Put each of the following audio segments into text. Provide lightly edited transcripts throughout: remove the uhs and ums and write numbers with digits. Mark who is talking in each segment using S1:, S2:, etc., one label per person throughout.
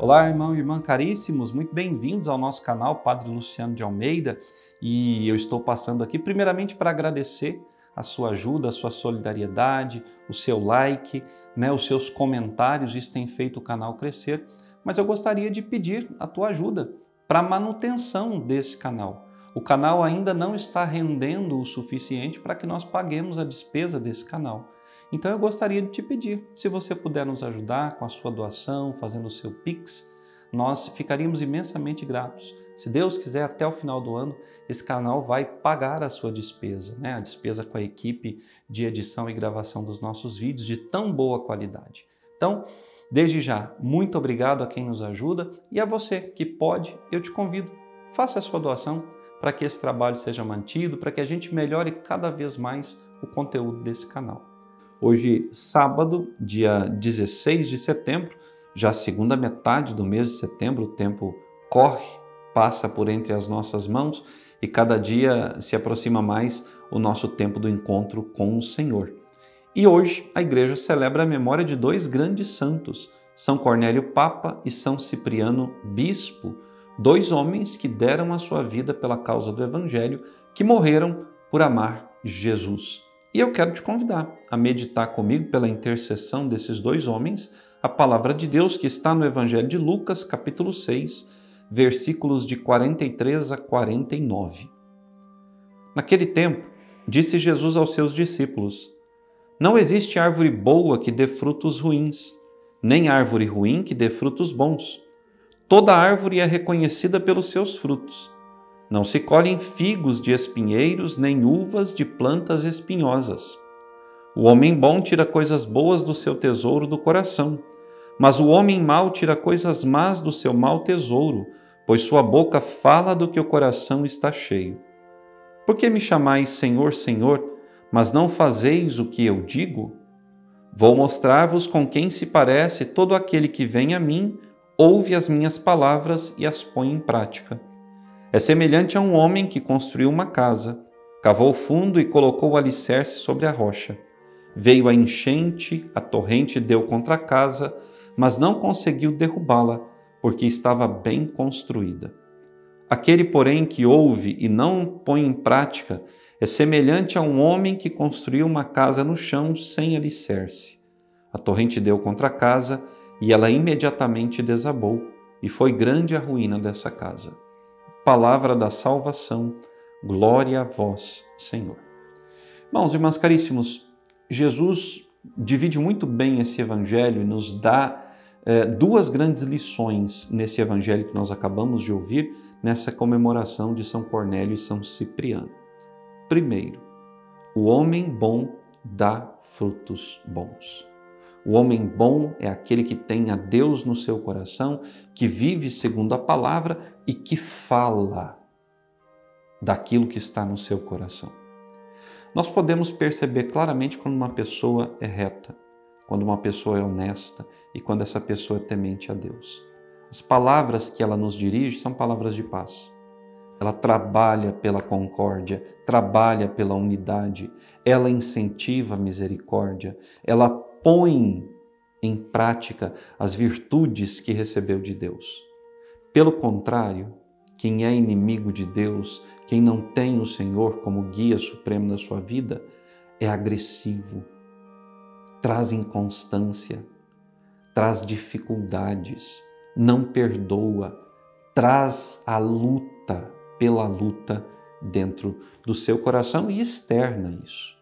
S1: Olá, irmão e irmã caríssimos, muito bem-vindos ao nosso canal Padre Luciano de Almeida, e eu estou passando aqui primeiramente para agradecer a sua ajuda, a sua solidariedade, o seu like, os seus comentários, isso tem feito o canal crescer, mas eu gostaria de pedir a tua ajuda para a manutenção desse canal. O canal ainda não está rendendo o suficiente para que nós paguemos a despesa desse canal. Então eu gostaria de te pedir, se você puder nos ajudar com a sua doação, fazendo o seu Pix, nós ficaríamos imensamente gratos. Se Deus quiser, até o final do ano, esse canal vai pagar a sua despesa, a despesa com a equipe de edição e gravação dos nossos vídeos de tão boa qualidade. Então, desde já, muito obrigado a quem nos ajuda e a você que pode, eu te convido, faça a sua doação para que esse trabalho seja mantido, para que a gente melhore cada vez mais o conteúdo desse canal. Hoje, sábado, dia 16 de setembro, já a segunda metade do mês de setembro, o tempo corre, passa por entre as nossas mãos e cada dia se aproxima mais o nosso tempo do encontro com o Senhor. E hoje a igreja celebra a memória de dois grandes santos, São Cornélio Papa e São Cipriano Bispo, dois homens que deram a sua vida pela causa do Evangelho, que morreram por amar Jesus. E eu quero te convidar a meditar comigo, pela intercessão desses dois homens, a palavra de Deus que está no Evangelho de Lucas, capítulo 6, versículos de 43 a 49. Naquele tempo, disse Jesus aos seus discípulos: Não existe árvore boa que dê frutos ruins, nem árvore ruim que dê frutos bons. Toda árvore é reconhecida pelos seus frutos. Não se colhem figos de espinheiros, nem uvas de plantas espinhosas. O homem bom tira coisas boas do seu tesouro do coração, mas o homem mau tira coisas más do seu mau tesouro, pois sua boca fala do que o coração está cheio. Por que me chamais Senhor, Senhor, mas não fazeis o que eu digo? Vou mostrar-vos com quem se parece todo aquele que vem a mim, ouve as minhas palavras e as põe em prática. É semelhante a um homem que construiu uma casa, cavou fundo e colocou o alicerce sobre a rocha. Veio a enchente, a torrente deu contra a casa, mas não conseguiu derrubá-la, porque estava bem construída. Aquele, porém, que ouve e não põe em prática, é semelhante a um homem que construiu uma casa no chão sem alicerce. A torrente deu contra a casa e ela imediatamente desabou, e foi grande a ruína dessa casa. Palavra da salvação, glória a vós, Senhor. Irmãos e irmãs caríssimos, Jesus divide muito bem esse evangelho e nos dá duas grandes lições nesse evangelho que nós acabamos de ouvir, nessa comemoração de São Cornélio e São Cipriano. Primeiro, o homem bom dá frutos bons. O homem bom é aquele que tem a Deus no seu coração, que vive segundo a palavra e que fala daquilo que está no seu coração. Nós podemos perceber claramente quando uma pessoa é reta, quando uma pessoa é honesta e quando essa pessoa é temente a Deus. As palavras que ela nos dirige são palavras de paz. Ela trabalha pela concórdia, trabalha pela unidade, ela incentiva a misericórdia, ela põe em prática as virtudes que recebeu de Deus. Pelo contrário, quem é inimigo de Deus, quem não tem o Senhor como guia supremo da sua vida, é agressivo, traz inconstância, traz dificuldades, não perdoa, traz a luta pela luta dentro do seu coração e externa isso.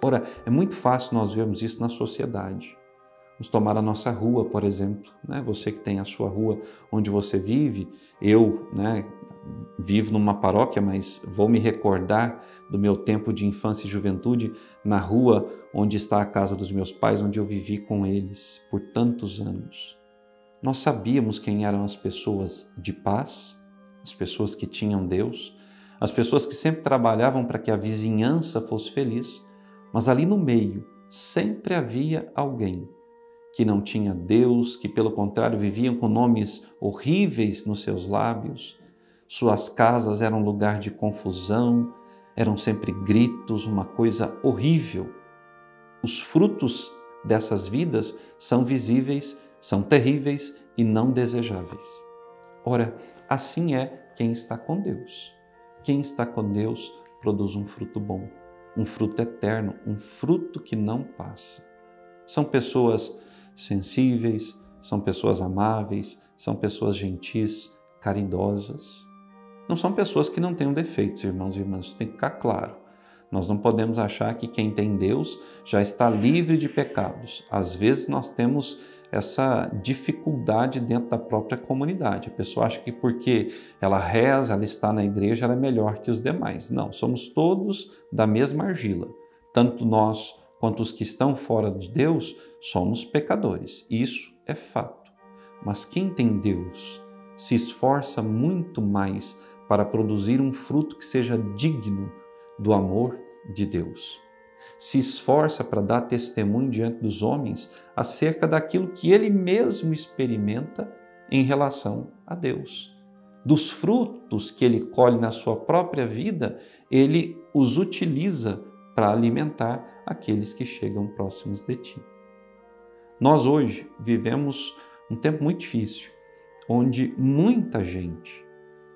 S1: Ora, é muito fácil nós vermos isso na sociedade. Vamos tomar a nossa rua, por exemplo. Você que tem a sua rua onde você vive, eu vivo numa paróquia, mas vou me recordar do meu tempo de infância e juventude na rua onde está a casa dos meus pais, onde eu vivi com eles por tantos anos. Nós sabíamos quem eram as pessoas de paz, as pessoas que tinham Deus, as pessoas que sempre trabalhavam para que a vizinhança fosse feliz, mas ali no meio sempre havia alguém que não tinha Deus, que pelo contrário viviam com nomes horríveis nos seus lábios. Suas casas eram lugar de confusão, eram sempre gritos, uma coisa horrível. Os frutos dessas vidas são visíveis, são terríveis e não desejáveis. Ora, assim é quem está com Deus. Quem está com Deus produz um fruto bom, um fruto eterno, um fruto que não passa. São pessoas sensíveis, são pessoas amáveis, são pessoas gentis, caridosas. Não são pessoas que não tenham defeitos, irmãos e irmãs, isso tem que ficar claro. Nós não podemos achar que quem tem Deus já está livre de pecados. Às vezes nós temos essa dificuldade dentro da própria comunidade. A pessoa acha que porque ela reza, ela está na igreja, ela é melhor que os demais. Não, somos todos da mesma argila. Tanto nós quanto os que estão fora de Deus, somos pecadores. Isso é fato. Mas quem tem Deus se esforça muito mais para produzir um fruto que seja digno do amor de Deus. Se esforça para dar testemunho diante dos homens acerca daquilo que ele mesmo experimenta em relação a Deus. Dos frutos que ele colhe na sua própria vida, ele os utiliza para alimentar aqueles que chegam próximos de ti. Nós hoje vivemos um tempo muito difícil, onde muita gente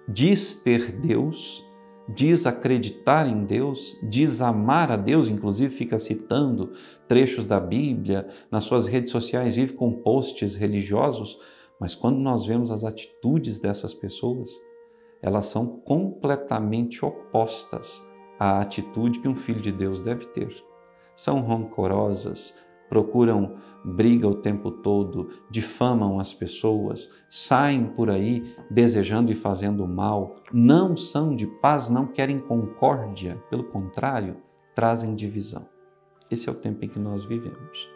S1: diz ter Deus, diz acreditar em Deus, diz amar a Deus, inclusive fica citando trechos da Bíblia, nas suas redes sociais vive com posts religiosos, mas quando nós vemos as atitudes dessas pessoas, elas são completamente opostas à atitude que um filho de Deus deve ter. São rancorosas, procuram briga o tempo todo, difamam as pessoas, saem por aí desejando e fazendo mal, não são de paz, não querem concórdia, pelo contrário, trazem divisão. Esse é o tempo em que nós vivemos.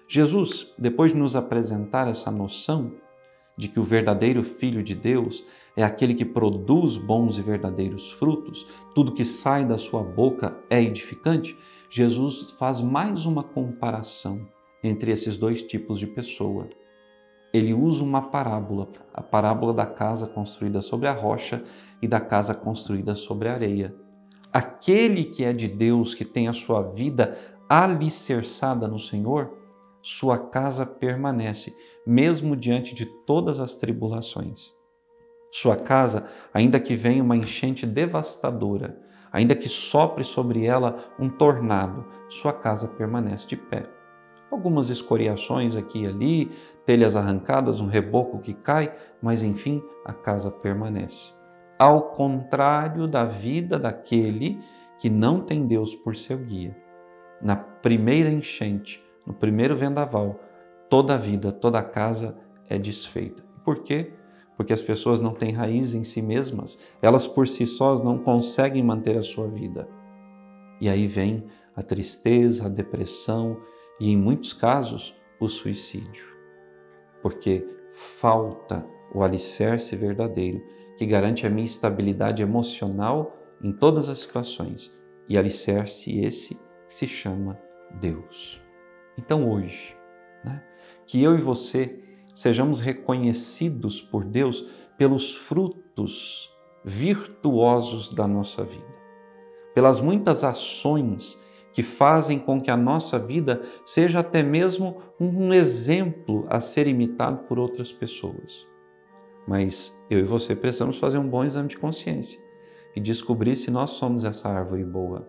S1: Jesus, depois de nos apresentar essa noção de que o verdadeiro Filho de Deus é aquele que produz bons e verdadeiros frutos, tudo que sai da sua boca é edificante, Jesus faz mais uma comparação entre esses dois tipos de pessoa. Ele usa uma parábola, a parábola da casa construída sobre a rocha e da casa construída sobre a areia. Aquele que é de Deus, que tem a sua vida alicerçada no Senhor, sua casa permanece, mesmo diante de todas as tribulações. Sua casa, ainda que venha uma enchente devastadora, ainda que sopre sobre ela um tornado, sua casa permanece de pé. Algumas escoriações aqui e ali, telhas arrancadas, um reboco que cai, mas enfim, a casa permanece. Ao contrário da vida daquele que não tem Deus por seu guia. Na primeira enchente, no primeiro vendaval, toda a vida, toda a casa é desfeita. Por quê? Porque as pessoas não têm raiz em si mesmas, elas por si sós não conseguem manter a sua vida. E aí vem a tristeza, a depressão e, em muitos casos, o suicídio. Porque falta o alicerce verdadeiro que garante a minha estabilidade emocional em todas as situações. E alicerce esse se chama Deus. Então hoje, que eu e você sejamos reconhecidos por Deus pelos frutos virtuosos da nossa vida, pelas muitas ações que fazem com que a nossa vida seja até mesmo um exemplo a ser imitado por outras pessoas. Mas eu e você precisamos fazer um bom exame de consciência e descobrir se nós somos essa árvore boa.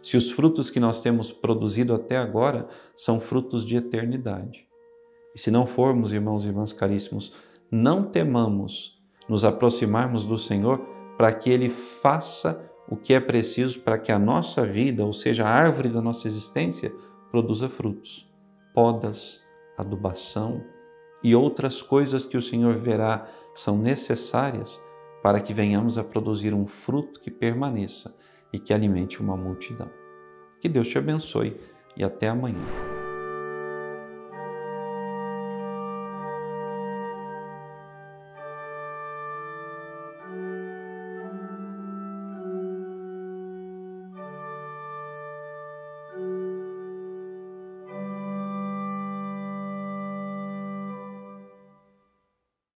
S1: Se os frutos que nós temos produzido até agora são frutos de eternidade. E se não formos, irmãos e irmãs caríssimos, não temamos nos aproximarmos do Senhor para que Ele faça o que é preciso para que a nossa vida, ou seja, a árvore da nossa existência, produza frutos. Podas, adubação e outras coisas que o Senhor verá são necessárias para que venhamos a produzir um fruto que permaneça e que alimente uma multidão. Que Deus te abençoe e até amanhã.